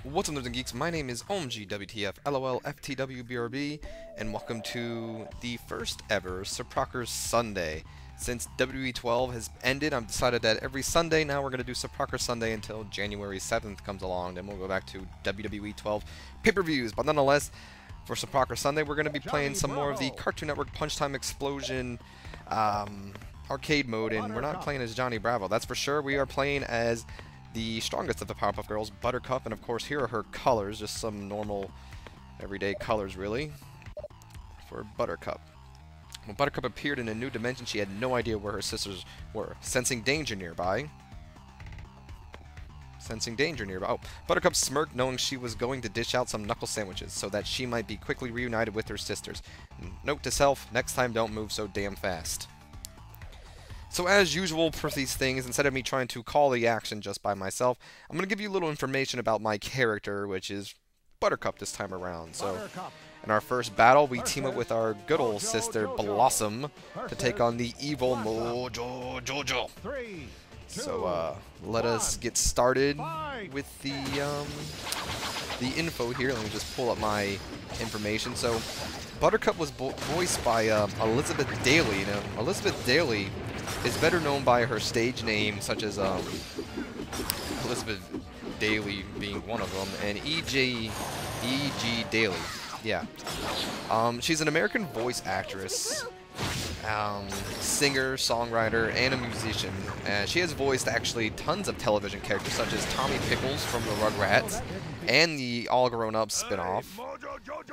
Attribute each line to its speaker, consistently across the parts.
Speaker 1: What's up, nerds and geeks? My name is OMG WTF LOL FTW BRB, and welcome to the first ever Suprocker Sunday. Since WWE 12 has ended, I've decided that every Sunday now we're going to do Suprocker Sunday until January 7th comes along. Then we'll go back to WWE 12 pay-per-views. But nonetheless, for Suprocker Sunday, we're going to be playing some more of the Cartoon Network Punch Time Explosion arcade mode, and we're not playing as Johnny Bravo. That's for sure. We are playing as the strongest of the Powerpuff Girls, Buttercup, and of course here are her colors, just some normal everyday colors really for Buttercup. When Buttercup appeared in a new dimension, she had no idea where her sisters were. Sensing danger nearby. Oh, Buttercup smirked, knowing she was going to dish out some knuckle sandwiches so that she might be quickly reunited with her sisters. Note to self, next time don't move so damn fast. So as usual for these things, instead of me trying to call the action just by myself, I'm going to give you a little information about my character, which is Buttercup this time around. So in our first battle, we team up with our good old sister Blossom to take on the evil Mojo Jojo. So let us get started with the info here. Let me just pull up my information. So Buttercup was voiced by Elizabeth Daily. You know, Elizabeth Daily is better known by her stage name, such as Elizabeth Daily being one of them, and E.G. Daily. Yeah. She's an American voice actress, singer, songwriter, and a musician. She has voiced actually tons of television characters, such as Tommy Pickles from the Rugrats, and the All Grown Up spin-off.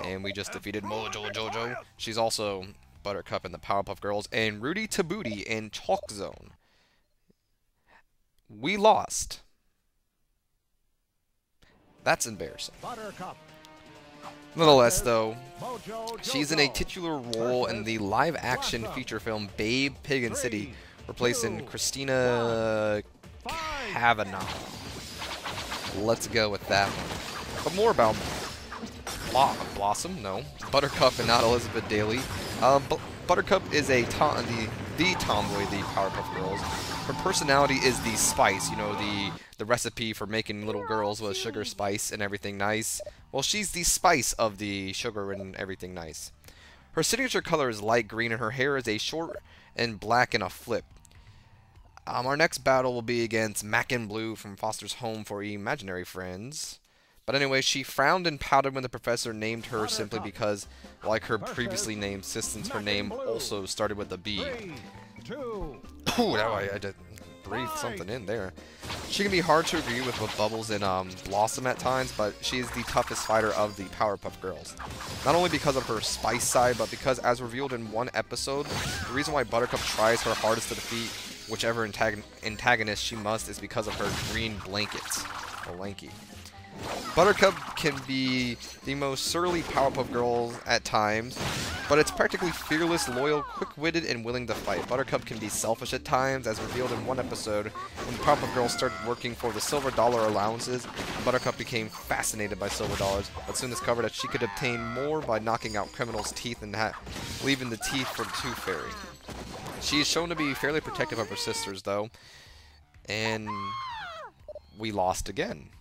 Speaker 1: And we just defeated Mojo Jojo. She's also Buttercup in the Powerpuff Girls, and Rudy Tabooty in Chalk Zone. We lost. That's embarrassing. Nonetheless, though, she's in a titular role in the live-action feature film Babe, Pig and City, replacing Christina Cavanaugh. Let's go with that one. But more about Blossom, no. Buttercup and not Elizabeth Daily. Buttercup is the tomboy, the Powerpuff Girls. Her personality is the spice, you know, the recipe for making little girls with sugar, spice, and everything nice. Well, she's the spice of the sugar and everything nice. Her signature color is light green, and her hair is a short and black in a flip. Our next battle will be against Mac and Blue from Foster's Home for Imaginary Friends. But anyway, she frowned and pouted when the professor named her simply because, like her previously named assistants, her name also started with a B. Ooh, I did breathe something in there. She can be hard to agree with Bubbles and Blossom at times, but she is the toughest fighter of the Powerpuff Girls. Not only because of her spice side, but because, as revealed in one episode, the reason why Buttercup tries her hardest to defeat whichever antagonist she must is because of her green blankets, or lanky. Buttercup can be the most surly Powerpuff Girl at times, but it's practically fearless, loyal, quick-witted, and willing to fight. Buttercup can be selfish at times, as revealed in one episode when the Powerpuff Girls started working for the silver dollar allowances. Buttercup became fascinated by silver dollars, but soon discovered that she could obtain more by knocking out criminals' teeth and leaving the teeth for the Tooth Fairy. She is shown to be fairly protective of her sisters, though, and we lost again.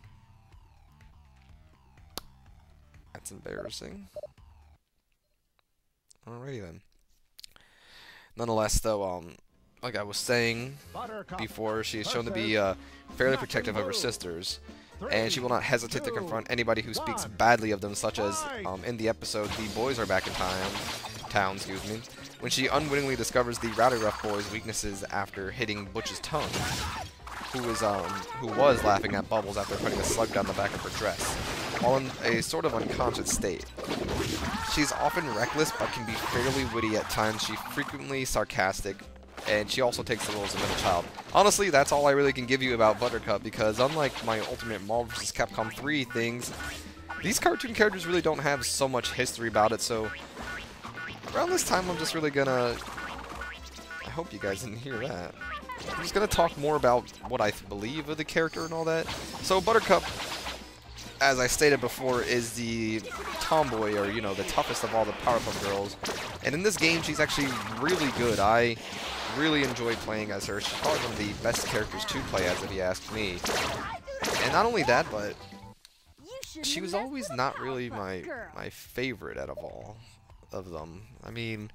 Speaker 1: That's embarrassing. Alrighty then. Nonetheless, though, like I was saying before, she is shown to be fairly protective of her sisters, and she will not hesitate to confront anybody who speaks badly of them, such as in the episode "The Boys Are Back in Town," excuse me, when she unwittingly discovers the Rowdy Rough Boys' weaknesses after hitting Butch's tongue, who was laughing at Bubbles after putting a slug down the back of her dress, while in a sort of unconscious state. She's often reckless, but can be fairly witty at times. She's frequently sarcastic, and she also takes the roles of a middle child. Honestly, that's all I really can give you about Buttercup, because unlike my Ultimate Marvel vs. Capcom 3 things, these cartoon characters really don't have so much history about it, so around this time I'm just really gonna... I hope you guys didn't hear that. I'm just gonna talk more about what I believe of the character and all that. So Buttercup, as I stated before, is the tomboy, or, you know, the toughest of all the Powerpuff Girls. And in this game, she's actually really good. I really enjoyed playing as her. She's probably one of the best characters to play as, if you ask me. And not only that, but she was always not really my favorite out of all of them. I mean,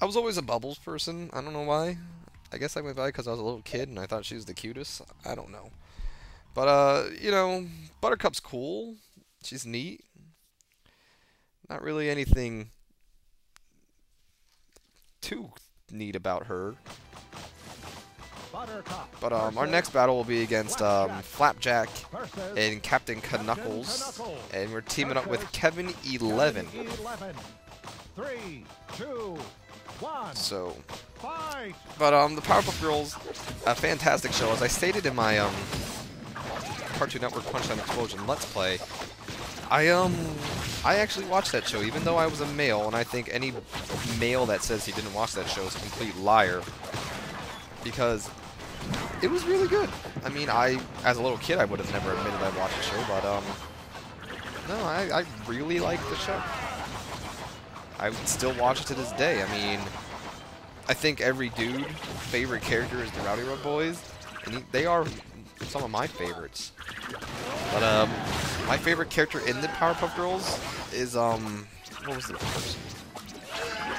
Speaker 1: I was always a Bubbles person. I don't know why. I guess I went by because I was a little kid and I thought she was the cutest. I don't know. But, you know, Buttercup's cool. She's neat. Not really anything too neat about her. But our next battle will be against Flapjack and Captain Knuckles, and we're teaming up with Kevin 11.
Speaker 2: 3, 2, 1.
Speaker 1: So, but the Powerpuff Girls, a fantastic show. As I stated in my Cartoon Network Punch-Out Explosion Let's Play, I actually watched that show, even though I was a male, and I think any male that says he didn't watch that show is a complete liar, because it was really good. I mean, as a little kid, I would have never admitted I watched the show, but no, I really liked the show. I would still watch it to this day. I mean, I think every dude's favorite character is the Rowdy Road Boys, and they are some of my favorites. But my favorite character in the Powerpuff Girls is what was the person?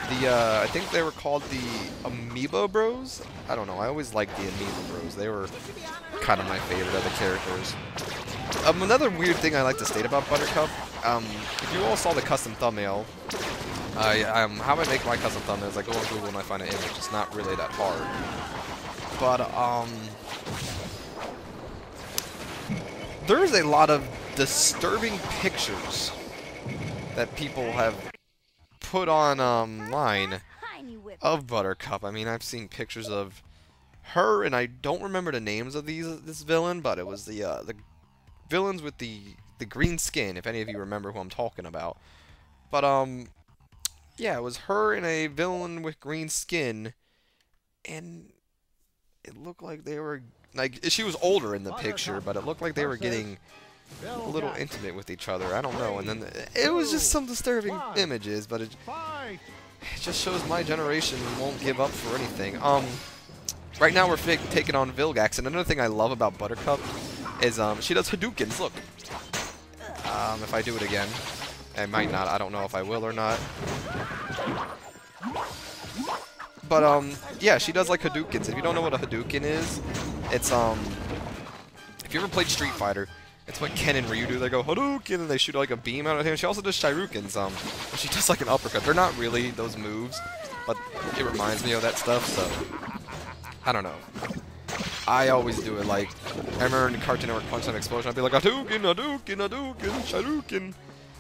Speaker 1: I think they were called the Amoeba Bros. I don't know. I always liked the Amoeba Bros. They were kind of my favorite of the characters. Another weird thing I like to state about Buttercup. If you all saw the custom thumbnail, how I make my custom thumbnails, I go on Google and I find an image. It's not really that hard. But there's a lot of disturbing pictures that people have put on line of Buttercup. I mean, I've seen pictures of her, and I don't remember the names of this villain, but it was the villains with the green skin, if any of you remember who I'm talking about. But yeah, it was her and a villain with green skin, and it looked like they were, like, she was older in the picture, but it looked like they were getting a little intimate with each other. I don't know. And then it was just some disturbing images, but it just shows my generation won't give up for anything. Right now we're taking on Vilgax, and another thing I love about Buttercup is she does Hadoukens. Look, if I do it again, I might not. I don't know if I will or not. But yeah, she does like Hadoukens. If you don't know what a Hadouken is, it's if you ever played Street Fighter, it's what Ken and Ryu do. They go Hadouken and they shoot like a beam out of him. She also does Shoryukens. She does like an uppercut. They're not really those moves, but it reminds me of that stuff. So I don't know. I always do it like, I remember in Cartoon Network Punch-Out Explosion, I'd be like Hadouken, Hadouken, Hadouken, Shoryuken.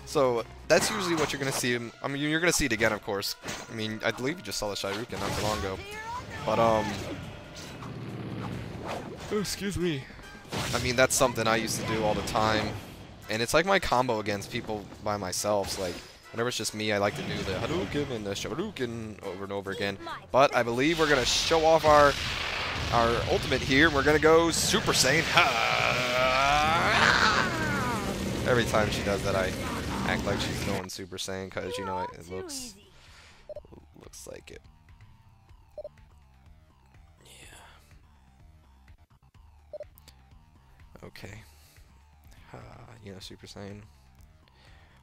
Speaker 1: So that's usually what you're gonna see. I mean, you're gonna see it again, of course. I mean, I believe you just saw the Shoryuken not too long ago. But oh, excuse me. I mean, that's something I used to do all the time, and it's like my combo against people by myself. So, like, whenever it's just me, I like to do the Hadouken and the Shoryuken over and over again. But I believe we're gonna show off our ultimate here. We're gonna go Super Saiyan. Every time she does that, I act like she's going Super Saiyan because, you know, it looks like it. Okay. You know, Super Saiyan.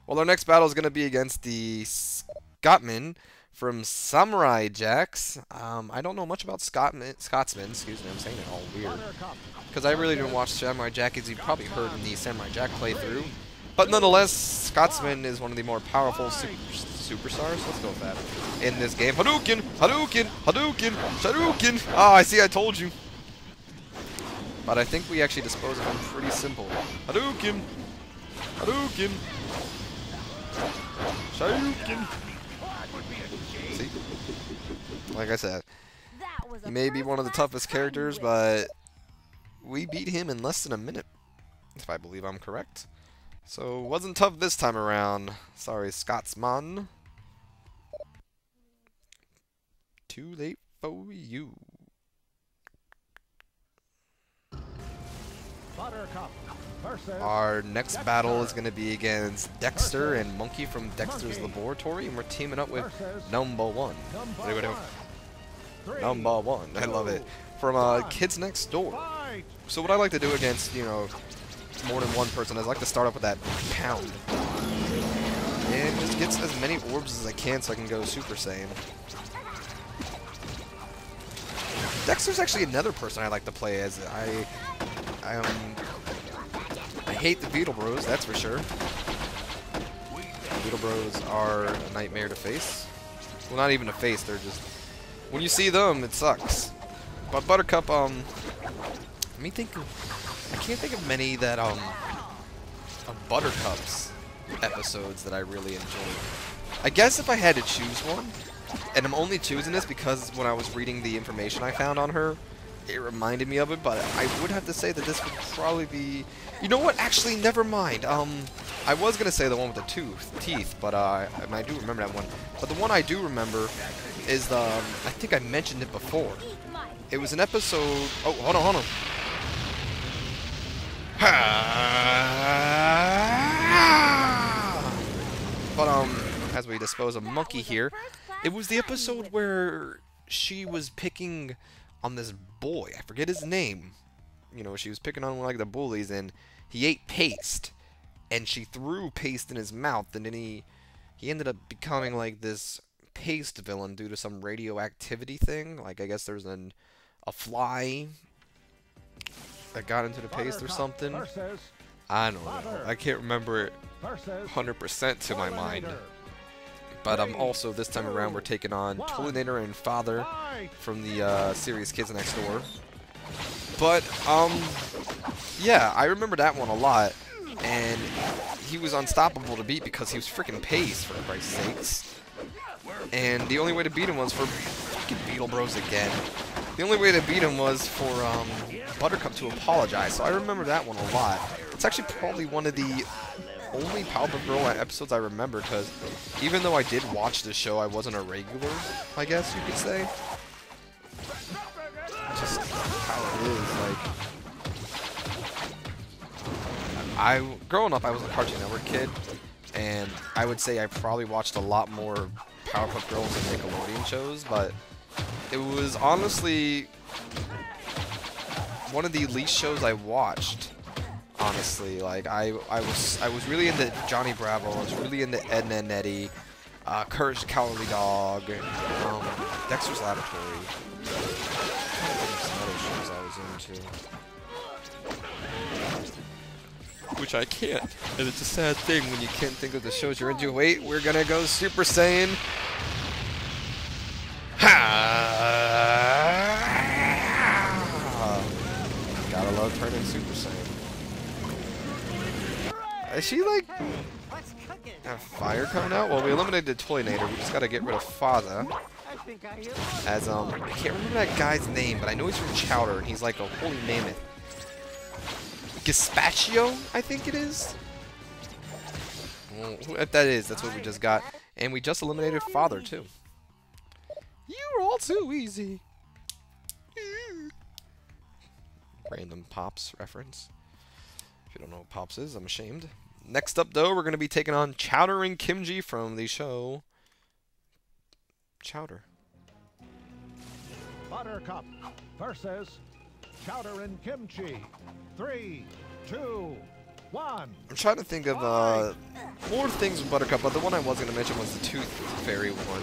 Speaker 1: Well, our next battle is going to be against the Scotsman from Samurai Jacks. I don't know much about Scotsman. Excuse me, I'm saying it all weird. Because I really didn't watch Samurai Jack, as you probably heard in the Samurai Jack playthrough. But nonetheless, Scotsman is one of the more powerful superstars. Let's go with that. In this game. Hadouken! Hadouken! Hadouken! Hadouken! Ah, I see, I told you. But I think we actually dispose of him pretty simple. Hadouken! Hadouken! Shoryuken! See? Like I said, he may be one of the toughest characters, but we beat him in less than a minute, if I believe I'm correct. So, wasn't tough this time around. Sorry, Scotsman. Too late for you. Our next battle is going to be against Dexter and Monkey from Dexter's Laboratory, and we're teaming up with Number One. Number One, I love it. From Kids Next Door. So what I like to do against, you know, more than one person. I like to start off with that pound. And just get as many orbs as I can so I can go Super Saiyan. Dexter's actually another person I like to play as. I hate the Beetle Bros, that's for sure. Beetle Bros are a nightmare to face. Well, not even a face, they're just... When you see them, it sucks. But Buttercup, let me think of... I can't think of many that, of Buttercup's episodes that I really enjoyed. I guess if I had to choose one, and I'm only choosing this because when I was reading the information I found on her, it reminded me of it, but I would have to say that this would probably be... You know what? Actually, never mind. I was going to say the one with the teeth, but I do remember that one. But the one I do remember is the... I think I mentioned it before. It was an episode... Oh, hold on. But, as we dispose of Monkey here, it was the episode where she was picking on this boy. I forget his name. You know, she was picking on like the bullies, and he ate paste. And she threw paste in his mouth, and then he ended up becoming like this paste villain due to some radioactivity thing. Like, I guess there's a fly that got into the paste or something. I don't know. I can't remember it 100% to my mind. But also this time around we're taking on Toolinator and Father from the series Kids Next Door. But yeah, I remember that one a lot, and he was unstoppable to beat because he was freaking paste, for Christ's sakes. And the only way to beat him was for freaking Beetle Bros again. The only way to beat him was for Buttercup to apologize. So I remember that one a lot. It's actually probably one of the only Powerpuff Girl episodes I remember, because even though I did watch the show, I wasn't a regular, I guess you could say. Just how it is, like... growing up, I was a Cartoon Network kid, and I would say I probably watched a lot more Powerpuff Girls and Nickelodeon shows, but it was honestly one of the least shows I watched. Honestly, like I was really into Johnny Bravo. I was really into Edna and Eddie, Courage the Cowardly Dog, Dexter's Laboratory. Some other shows I was into, which I can't. And it's a sad thing when you can't think of the shows you're into. Wait, we're gonna go Super Saiyan. Gotta love turning Super Saiyan. Is she like a fire coming out? Well, we eliminated the Toynator. We just gotta get rid of Father. As I can't remember that guy's name, but I know he's from Chowder, and he's like a holy mammoth. Gazpacho, I think it is. Well, if that is, that's what we just got, and we just eliminated Father too. You're all too easy. Random Pops reference. If you don't know what Pops is, I'm ashamed. Next up, though, we're going to be taking on Chowder and Kimchi from the show Chowder.
Speaker 2: Buttercup versus Chowder and Kimchi. 3, 2, 1. I'm
Speaker 1: trying to think of more things with Buttercup, but the one I was going to mention was the Tooth Fairy one.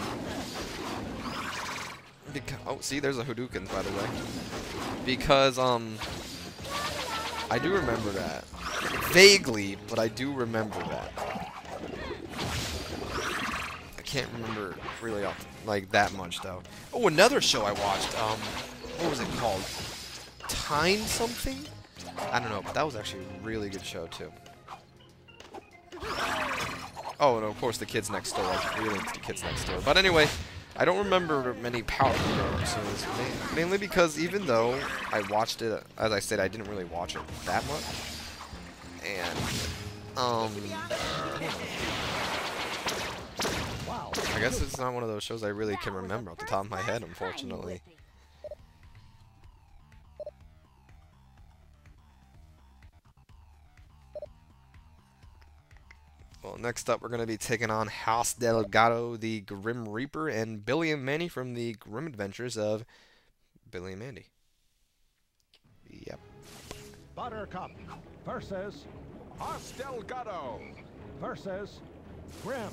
Speaker 1: Oh, see, there's a Hadouken, by the way. Because, I do remember that. Vaguely, but I do remember that. I can't remember really like that much, though. Oh, another show I watched, what was it called? Time something? I don't know, but that was actually a really good show, too. Oh, and of course, the Kids Next Door. I was really into the Kids Next Door. But anyway, I don't remember many Powerpuff Girls episodes, mainly because even though I watched it, as I said, I didn't really watch it that much. And, I guess it's not one of those shows I really can remember off the top of my head, unfortunately. Well, next up, we're going to be taking on House Delgado, the Grim Reaper, and Billy and Mandy from the Grim Adventures of Billy and Mandy. Yep.
Speaker 2: Buttercup versus
Speaker 3: Delgado
Speaker 2: versus Grim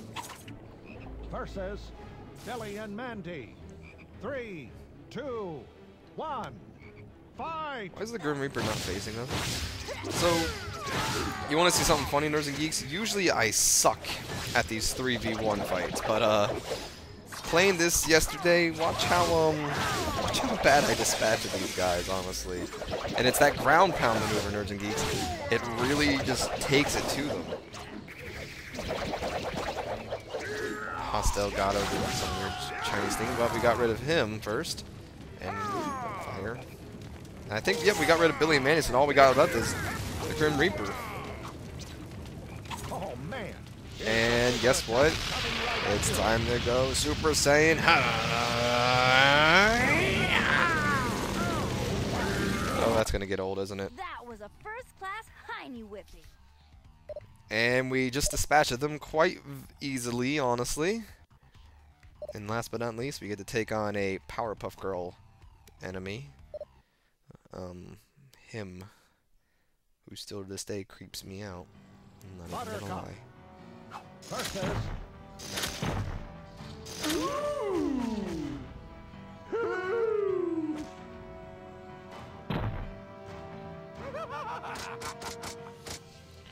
Speaker 2: versus Billy and Mandy. 3, 2, 1, fight!
Speaker 1: Why is the Grim Reaper not facing us? So, you want to see something funny, Nerds and Geeks? Usually I suck at these 3v1 fights, but playing this yesterday, watch how bad I dispatched these guys, honestly. And it's that ground pound maneuver, Nerds and Geeks. It really just takes it to them. Delgado doing some weird Chinese thing, but we got rid of him first. And fire. And I think, yep, we got rid of Billy and Mandy, and all we got left is the Grim Reaper.
Speaker 2: Oh, man.
Speaker 1: And guess what? It's time to go Super Saiyan High. Oh, that's gonna get old, isn't it?
Speaker 4: That was a first-class hiney whipping.
Speaker 1: And we just dispatched them quite easily, honestly. And last but not least, we get to take on a Powerpuff Girl enemy. Him, who still to this day creeps me out. I'm not even gonna lie.
Speaker 2: Versus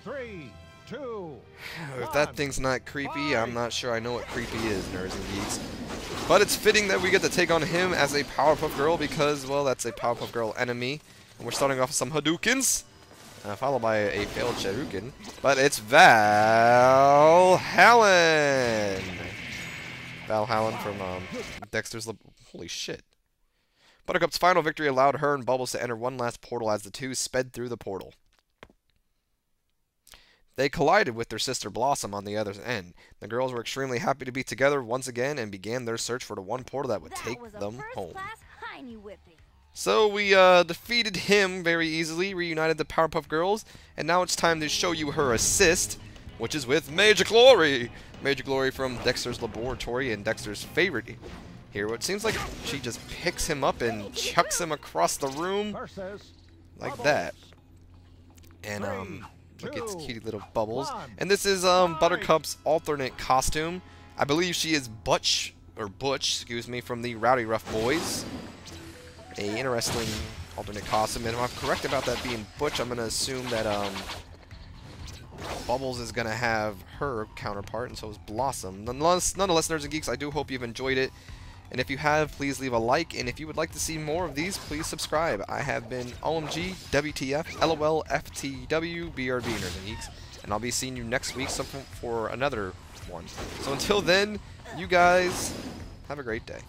Speaker 2: 3, 2.
Speaker 1: If that thing's not creepy, I'm not sure I know what creepy is, Nerds and Geeks. But it's fitting that we get to take on him as a Powerpuff Girl because, well, that's a Powerpuff Girl enemy. And we're starting off with some Hadoukens, followed by a failed Shuriken. But it's Valhallen! Valhallen from Dexter's Holy shit. Buttercup's final victory allowed her and Bubbles to enter one last portal as the two sped through the portal. They collided with their sister Blossom on the other end. The girls were extremely happy to be together once again and began their search for the one portal that would take them home. So we defeated him very easily, reunited the Powerpuff Girls, and now it's time to show you her assist, which is with Major Glory! Major Glory from Dexter's Laboratory and Dexter's favorite hero. It seems like she just picks him up and chucks him across the room like that. And look, it's cutie little Bubbles. And this is Buttercup's alternate costume. I believe she is Butch, excuse me, from the Rowdy Rough Boys. A interesting alternate costume. And if I'm correct about that being Butch, I'm going to assume that Bubbles is going to have her counterpart, and so is Blossom. Nonetheless, Nerds and Geeks, I do hope you've enjoyed it. And if you have, please leave a like. And if you would like to see more of these, please subscribe. I have been OMG, WTF, LOL, FTW, BRB, Nerds and Geeks. And I'll be seeing you next week for another one. So until then, you guys have a great day.